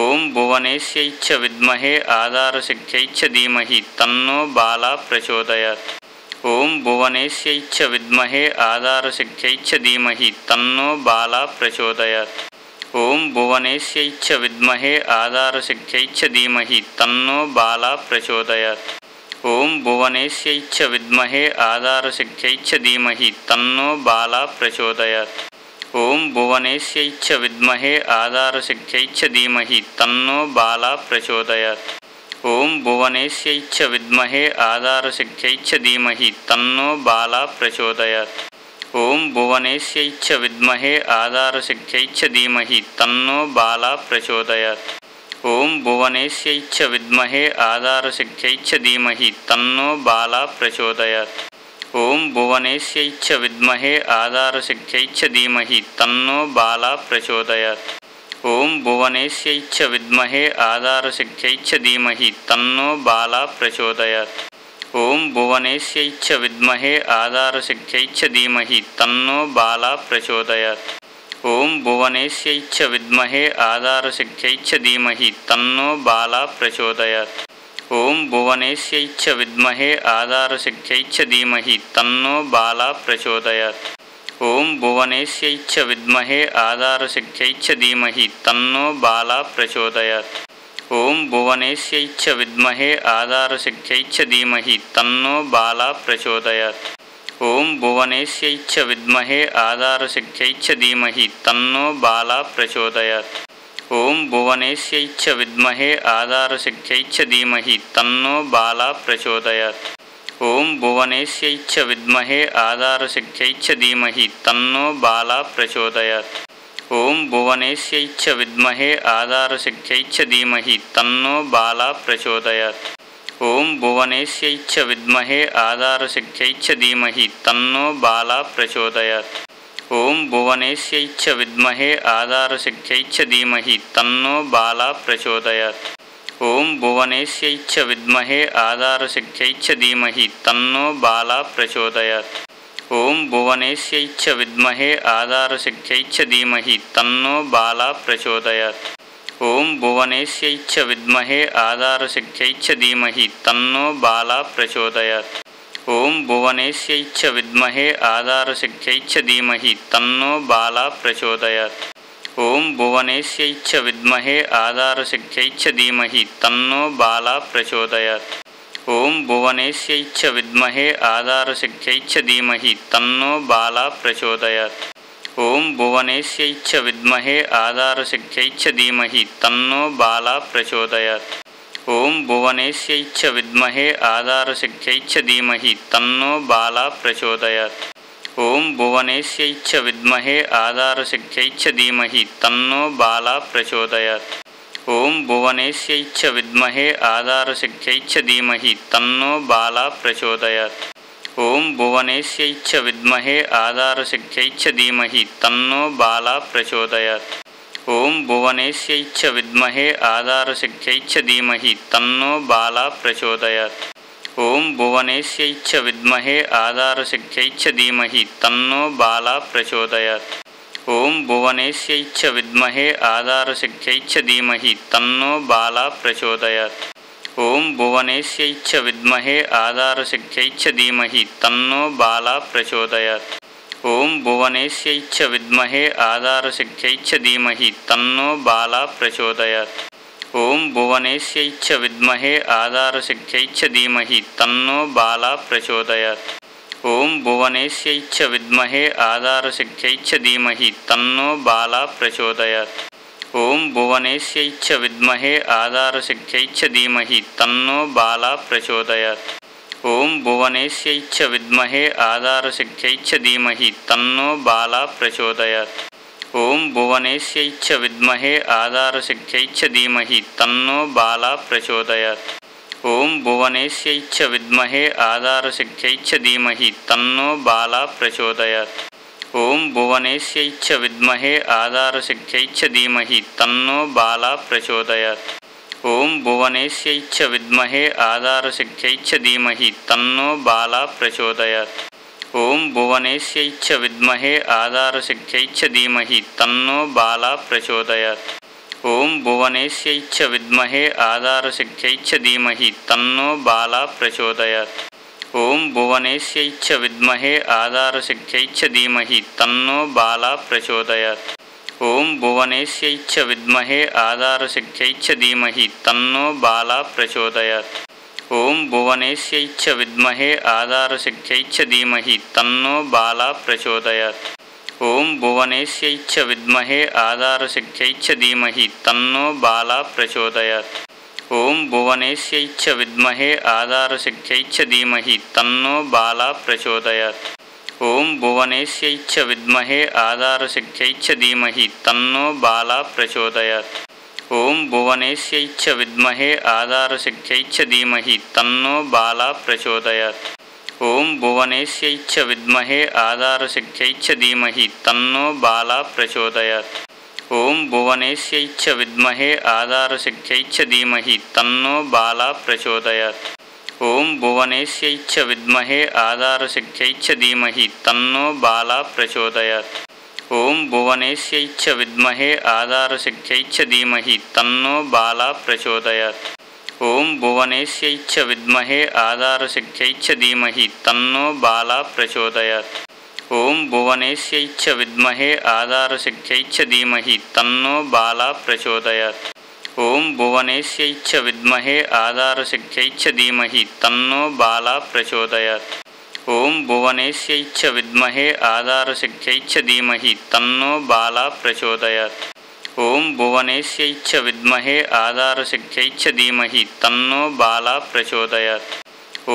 ఓం భువనేశ్యై చ విద్మహే ఆధారశక్త్యై చ ధీమహి తన్నో బాలా ప్రచోదయాత్. ఓం భువనేశ్యై చ విద్మహే ఆధారశక్త్యై చ ధీమహి తన్నో బాలా ప్రచోదయాత్. ఓం భువనేశ్యై చ విద్మహే ఆధారశక్త్యై చ ధీమహి తన్నో బాలా ప్రచోదయాత్. ఓం భువనేశ్యై చ విద్మహే ఆధారశక్త్యై చ ధీమహి తన్నో బాలా ప్రచోదయాత్. ఓం భువనేశ్యై చ విద్మహే ఆధారశక్త్యై చ ధీమహి తన్నో బాలా ప్రచోదయాత్. ఓం భువనేశ్యై చ విద్మహే ఆధారశక్త్యై చ ధీమహి తన్నో బాలా ప్రచోదయాత్. ఓం భువనేశ్యై చ విద్మహే ఆధారశక్త్యై చ ధీమహి తన్నో బాలా ప్రచోదయాత్. ఓం భువనేశ్యై చ విద్మహే ఆధారశక్త్యై చ ధీమహి తన్నో బాలా ప్రచోదయాత్. ఓం భువనేశ్యై చ విద్మహే ఆధారశక్త్యై చ ధీమహి తన్నో బాలా ప్రచోదయాత్. ఓం భువనేశ్యై చ విద్మహే ఆధారశక్త్యై చ ధీమహి తన్నో బాలా ప్రచోదయాత్. ఓం భువనేశ్యై చ విద్మహే ఆధారశక్త్యై చ ధీమహి తన్నో బాలా ప్రచోదయాత్. ఓం భువనేశ్యై చ విద్మహే ఆధారశక్త్యై చ ధీమహి తన్నో బాలా ప్రచోదయాత్. ఓం భువనేశ్యై చ విద్మహే ఆధారశక్త్యై చ ధీమహి తన్నో బాలా ప్రచోదయాత్. ఓం భువనేశ్యై చ విద్మహే ఆధారశక్త్యై చ ధీమహి తన్నో బాలా ప్రచోదయాత్. ఓం భువనేశ్యై చ విద్మహే ఆధారశక్త్యై చ ధీమహి తన్నో బాలా ప్రచోదయాత్. ఓం భువనేశ్యై చ విద్మహే ఆధారశక్త్యై చ ధీమహి తన్నో బాలా ప్రచోదయాత్. ఓం భువనేశ్యై చ విద్మహే ఆధారశక్త్యై చ ధీమహి తన్నో బాలా ప్రచోదయాత్. ఓం భువనేశ్యై చ విద్మహే ఆధారశక్త్యై చ ధీమహి తన్నో బాలా ప్రచోదయాత్. ఓం భువనేశ్యై చ విద్మహే ఆధారశక్త్యై చ ధీమహి తన్నో బాలా ప్రచోదయాత్. ఓం భువనేశ్యై చ విద్మహే ఆధారశక్త్యై చ ధీమహి తన్నో బాలా ప్రచోదయాత్. ఓం భువనేశ్యై చ విద్మహే ఆధారశక్త్యై చ ధీమహి తన్నో బాలా ప్రచోదయాత్. ఓం భువనేశ్యై చ విద్మహే ఆధారశక్త్యై చ ధీమహి తన్నో బాలా ప్రచోదయాత్. ఓం భువనేశ్యై చ విద్మహే ఆధారశక్త్యై చ ధీమహి తన్నో బాలా ప్రచోదయాత్. ఓం భువనేశ్యై చ విద్మహే ఆధారశక్త్యై చ ధీమహి తన్నో బాలా ప్రచోదయాత్. ఓం భువనేశ్యై చ విద్మహే ఆధారశక్త్యై చ ధీమహి తన్నో బాలా ప్రచోదయాత్. ఓం భువనేశ్యై చ విద్మహే ఆధారశక్త్యై చ ధీమహి తన్నో బాలా ప్రచోదయాత్. ఓం భువనేశ్యై చ విద్మహే ఆధారశక్త్యై చ ధీమహి తన్నో బాలా ప్రచోదయాత్. ఓం భువనేశ్యై చ విద్మహే ఆధారశక్త్యై చ ధీమహి తన్నో బాలా ప్రచోదయాత్. ఓం భువనేశ్యై చ విద్మహే ఆధారశక్త్యై చ ధీమహి తన్నో బాలా ప్రచోదయాత్. ఓం భువనేశ్యై చ విద్మహే ఆధారశక్త్యై చ ధీమహి తన్నో బాలా ప్రచోదయాత్. ఓం భువనేశ్యై చ విద్మహే ఆధారశక్త్యై చ ధీమహి తన్నో బాలా ప్రచోదయాత్. ఓం భువనేశ్యై చ విద్మహే ఆధారశక్త్యై చ ధీమహి తన్నో బాలా ప్రచోదయాత్. ఓం భువనేశ్యై చ విద్మహే ఆధారశక్త్యై చ ధీమహి తన్నో బాలా ప్రచోదయాత్. ఓం భువనేశ్యై చ విద్మహే ఆధారశక్త్యై చ ధీమహి తన్నో బాలా ప్రచోదయాత్. ఓం భువనేశ్యై చ విద్మహే ఆధారశక్త్యై చ ధీమహి తన్నో బాలా ప్రచోదయాత్. ఓం భువనేశ్యై చ విద్మహే ఆధారశక్త్యై చ ధీమహి తన్నో బాలా ప్రచోదయాత్. ఓం భువనేశ్యై చ విద్మహే ఆధారశక్త్యై చ ధీమహి తన్నో బాలా ప్రచోదయాత్. ఓం భువనేశ్యై చ విద్మహే ఆధారశక్త్యై చ ధీమహి తన్నో బాలా ప్రచోదయాత్. ఓం భువనేశ్యై చ విద్మహే ఆధారశక్త్యై చ ధీమహి తన్నో బాలా ప్రచోదయాత్. ఓం భువనేశ్యై చ విద్మహే ఆధారశక్త్యై చ ధీమహి తన్నో బాలా ప్రచోదయాత్. ఓం భువనేశ్యై చ విద్మహే ఆధారశక్త్యై చ ధీమహి తన్నో బాలా ప్రచోదయాత్. ఓం భువనేశ్యై చ విద్మహే ఆధారశక్త్యై చ ధీమహి తన్నో బాలా ప్రచోదయాత్. ఓం భువనేశ్యై చ విద్మహే ఆధారశక్త్యై చ ధీమహి తన్నో బాలా ప్రచోదయాత్. ఓం భువనేశ్యై చ విద్మహే ఆధారశక్త్యై చ ధీమహి తన్నో బాలా ప్రచోదయాత్. ఓం భువనేశ్యై చ విద్మహే ఆధారశక్త్యై చ ధీమహి తన్నో బాలా ప్రచోదయాత్. ఓం భువనేశ్యై చ విద్మహే ఆధారశక్త్యై చ ధీమహి తన్నో బాలా ప్రచోదయాత్. ఓం భువనేశ్యై చ విద్మహే ఆధారశక్త్యై చ ధీమహి తన్నో బాలా ప్రచోదయాత్. ఓం భువనేశ్యై చ విద్మహే ఆధారశక్త్యై చ ధీమహి తన్నో బాలా ప్రచోదయాత్. ఓం భువనేశ్యై చ విద్మహే ఆధారశక్త్యై చ ధీమహి తన్నో బాలా ప్రచోదయాత్. ఓం భువనేశ్యై చ విద్మహే ఆధారశక్త్యై చ ధీమహి తన్నో బాలా ప్రచోదయాత్. ఓం భువనేశ్యై చ విద్మహే ఆధారశక్త్యై చ ధీమహి తన్నో బాలా ప్రచోదయాత్. ఓం భువనేశ్యై చ విద్మహే ఆధారశక్త్యై చ ధీమహి తన్నో బాలా ప్రచోదయాత్. ఓం భువనేశ్యై చ విద్మహే ఆధారశక్త్యై చ ధీమహి తన్నో బాలా ప్రచోదయాత్. ఓం భువనేశ్యై చ విద్మహే ఆధారశక్త్యై చ ధీమహి తన్నో బాలా ప్రచోదయాత్. ఓం భువనేశ్యై చ విద్మహే ఆధారశక్త్యై చ ధీమహి తన్నో బాలా ప్రచోదయాత్. ఓం భువనేశ్యై చ విద్మహే ఆధారశక్త్యై చ ధీమహి తన్నో బాలా ప్రచోదయాత్. ఓం భువనేశ్యై చ విద్మహే ఆధారశక్త్యై చ ధీమహి తన్నో బాలా ప్రచోదయాత్. ఓం భువనేశ్యై చ విద్మహే ఆధారశక్త్యై చ ధీమహి తన్నో బాలా ప్రచోదయాత్. ఓం భువనేశ్యై చ విద్మహే ఆధారశక్త్యై చ ధీమహి తన్నో బాలా ప్రచోదయాత్. ఓం భువనేశ్యై చ విద్మహే ఆధారశక్త్యై చ ధీమహి తన్నో బాలా ప్రచోదయాత్. ఓం భువనేశ్యై చ విద్మహే ఆధారశక్త్యై చ ధీమహి తన్నో బాలా ప్రచోదయాత్. ఓం భువనేశ్యై చ విద్మహే ఆధారశక్త్యై చ ధీమహి తన్నో బాలా ప్రచోదయాత్. ఓం భువనేశ్యై చ విద్మహే ఆధారశక్త్యై చ ధీమహి తన్నో బాలా ప్రచోదయాత్.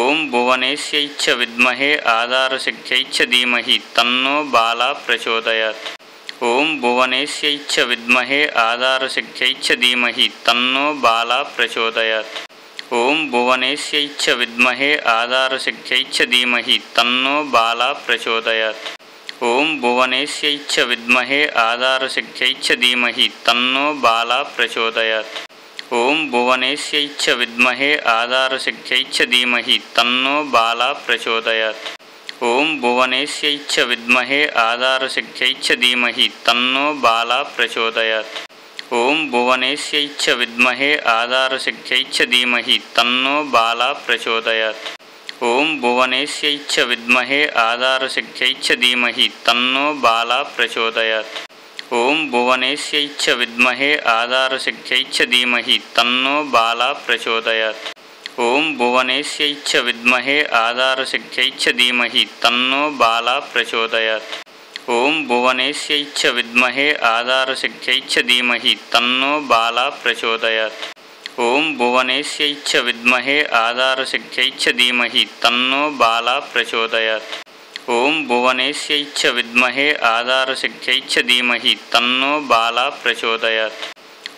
ఓం భువనేశ్యై చ విద్మహే ఆధారశక్త్యై చ ధీమహి తన్నో బాలా ప్రచోదయాత్. ఓం భువనేశ్యై చ విద్మహే ఆధారశక్త్యై చ ధీమహి తన్నో బాలా ప్రచోదయాత్. ఓం భువనేశ్యై చ విద్మహే ఆధారశక్త్యై చ ధీమహి తన్నో బాలా ప్రచోదయాత్. ఓం భువనేశ్యై చ విద్మహే ఆధారశక్త్యై చ ధీమహి తన్నో బాలా ప్రచోదయాత్. ఓం భువనేశ్యై చ విద్మహే ఆధారశక్త్యై చ ధీమహి తన్నో బాలా ప్రచోదయాత్. ఓం భువనేశ్యై చ విద్మహే ఆధారశక్త్యై చ ధీమహి తన్నో బాలా ప్రచోదయాత్. ఓం భువనేశ్యై చ విద్మహే ఆధారశక్త్యై చ ధీమహి తన్నో బాలా ప్రచోదయాత్. ఓం భువనేశ్యై చ విద్మహే ఆధారశక్త్యై చ ధీమహి తన్నో బాలా ప్రచోదయాత్. ఓం భువనేశ్యై చ విద్మహే ఆధారశక్త్యై చ ధీమహి తన్నో బాలా ప్రచోదయాత్. ఓం భువనేశ్యై చ విద్మహే ఆధారశక్త్యై చ ధీమహి తన్నో బాలా ప్రచోదయాత్. ఓం భువనేశ్యై చ విద్మహే ఆధారశక్త్యై చ ధీమహి తన్నో బాలా ప్రచోదయాత్. ఓం భువనేశ్యై చ విద్మహే ఆధారశక్త్యై చ ధీమహి తన్నో బాలా ప్రచోదయాత్. ఓం భువనేశ్యై చ విద్మహే ఆధారశక్త్యై చ ధీమహి తన్నో బాలా ప్రచోదయాత్.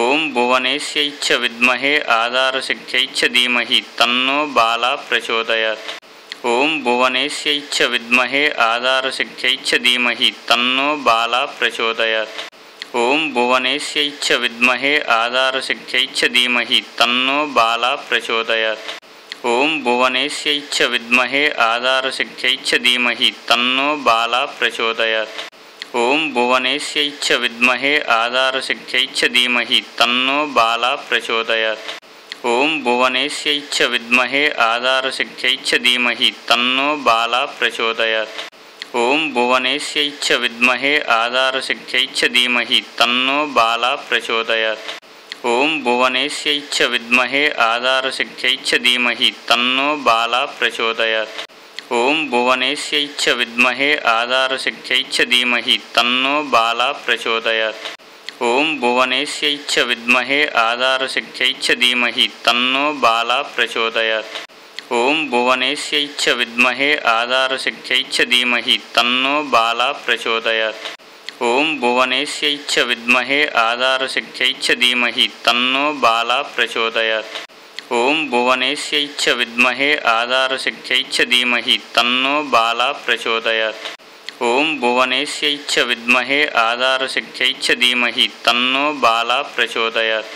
ఓం భువనేశ్యై చ విద్మహే ఆధారశక్త్యై చ ధీమహి తన్నో బాలా ప్రచోదయాత్. ఓం భువనేశ్యై చ విద్మహే ఆధారశక్త్యై చ ధీమహి తన్నో బాలా ప్రచోదయాత్. ఓం భువనేశ్యై చ విద్మహే ఆధారశక్త్యై చ ధీమహి తన్నో బాలా ప్రచోదయాత్. ఓం భువనేశ్యై చ విద్మహే ఆధారశక్త్యై చ ధీమహి తన్నో బాలా ప్రచోదయాత్. ఓం భువనేశ్యై చ విద్మహే ఆధారశక్త్యై చ ధీమహి తన్నో బాలా ప్రచోదయాత్. ఓం భువనేశ్యై చ విద్మహే ఆధారశక్త్యై చ ధీమహి తన్నో బాలా ప్రచోదయాత్. ఓం భువనేశ్యై చ విద్మహే ఆధారశక్త్యై చ ధీమహి తన్నో బాలా ప్రచోదయాత్. ఓం భువనేశ్యై చ విద్మహే ఆధారశక్త్యై చ ధీమహి తన్నో బాలా ప్రచోదయాత్. ఓం భువనేశ్యై చ విద్మహే ఆధారశక్త్యై చ ధీమహి తన్నో బాలా ప్రచోదయాత్. ఓం భువనేశ్యై చ విద్మహే ఆధారశక్త్యై చ ధీమహి తన్నో బాలా ప్రచోదయాత్. ఓం భువనేశ్యై చ విద్మహే ఆధారశక్త్యై చ ధీమహి తన్నో బాలా ప్రచోదయాత్. ఓం భువనేశ్యై చ విద్మహే ఆధారశక్త్యై చ ధీమహి తన్నో బాలా ప్రచోదయాత్. ఓం భువనేశ్యై చ విద్మహే ఆధారశక్త్యై చ ధీమహి తన్నో బాలా ప్రచోదయాత్. ఓం భువనేశ్యై చ విద్మహే ఆధారశక్త్యై చ ధీమహి తన్నో బాలా ప్రచోదయాత్.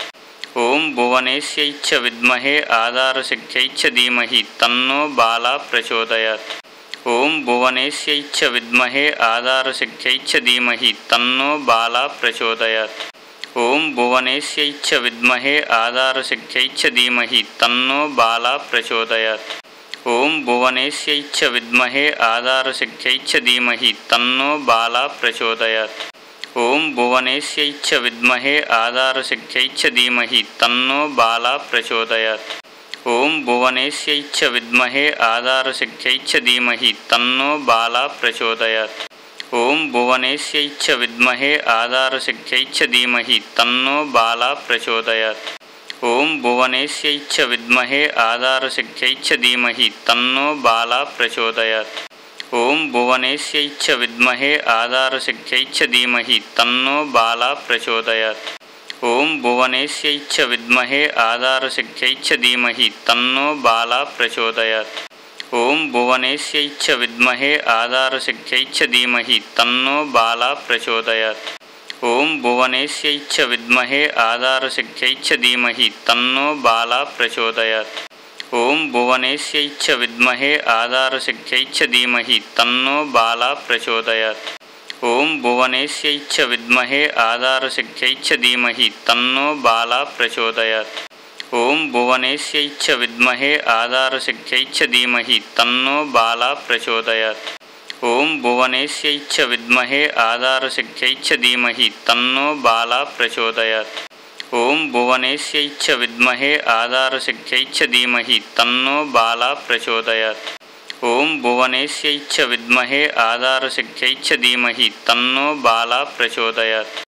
ఓం భువనేశ్యై చ విద్మహే ఆధారశక్త్యై చ ధీమహి తన్నో బాలా ప్రచోదయాత్. ఓం భువనేశ్యై చ విద్మహే ఆధారశక్త్యై చ ధీమహి తన్నో బాలా ప్రచోదయాత్. ఓం భువనేశ్యై చ విద్మహే ఆధారశక్త్యై చ ధీమహి తన్నో బాలా ప్రచోదయాత్. ఓం భువనేశ్యై చ విద్మహే ఆధారశక్త్యై చ ధీమహి తన్నో బాలా ప్రచోదయాత్. ఓం భువనేశ్యై చ విద్మహే ఆధారశక్త్యై చ ధీమహి తన్నో బాలా ప్రచోదయాత్. ఓం భువనేశ్యై చ విద్మహే ఆధారశక్త్యై చ ధీమహి తన్నో బాలా ప్రచోదయాత్. ఓం భువనేశ్యై చ విద్మహే ఆధారశక్త్యై చ ధీమహి తన్నో బాలా ప్రచోదయాత్. ఓం భువనేశ్యై చ విద్మహే ఆధారశక్త్యై చ ధీమహి తన్నో బాలా ప్రచోదయాత్. ఓం భువనేశ్యై చ విద్మహే ఆధారశక్త్యై చ ధీమహి తన్నో బాలా ప్రచోదయాత్. ఓం భువనేశ్యై చ విద్మహే ఆధారశక్త్యై చ ధీమహి తన్నో బాలా ప్రచోదయాత్. ఓం భువనేశ్యై చ విద్మహే ఆధారశక్త్యై చ ధీమహి తన్నో బాలా ప్రచోదయాత్. ఓం భువనేశ్యై చ విద్మహే ఆధారశక్త్యై చ ధీమహి తన్నో బాలా ప్రచోదయాత్. ఓం భువనేశ్యై చ విద్మహే ఆధారశక్త్యై చ ధీమహి తన్నో బాలా ప్రచోదయాత్. ఓం భువనేశ్యై చ విద్మహే ఆధారశక్త్యై చ ధీమహి తన్నో బాలా ప్రచోదయాత్. ఓం భువనేశ్యై చ విద్మహే ఆధారశక్త్యై చ ధీమహి తన్నో బాలా ప్రచోదయాత్. ఓం భువనేశ్యై చ విద్మహే ఆధారశక్త్యై చ ధీమహి తన్నో బాలా ప్రచోదయాత్. ఓం భువనేశ్యై చ విద్మహే ఆధారశక్త్యై చ ధీమహి తన్నో బాలా ప్రచోదయాత్. ఓం భువనేశ్యై చ విద్మహే ఆధారశక్త్యై చ ధీమహి తన్నో బాలా ప్రచోదయాత్.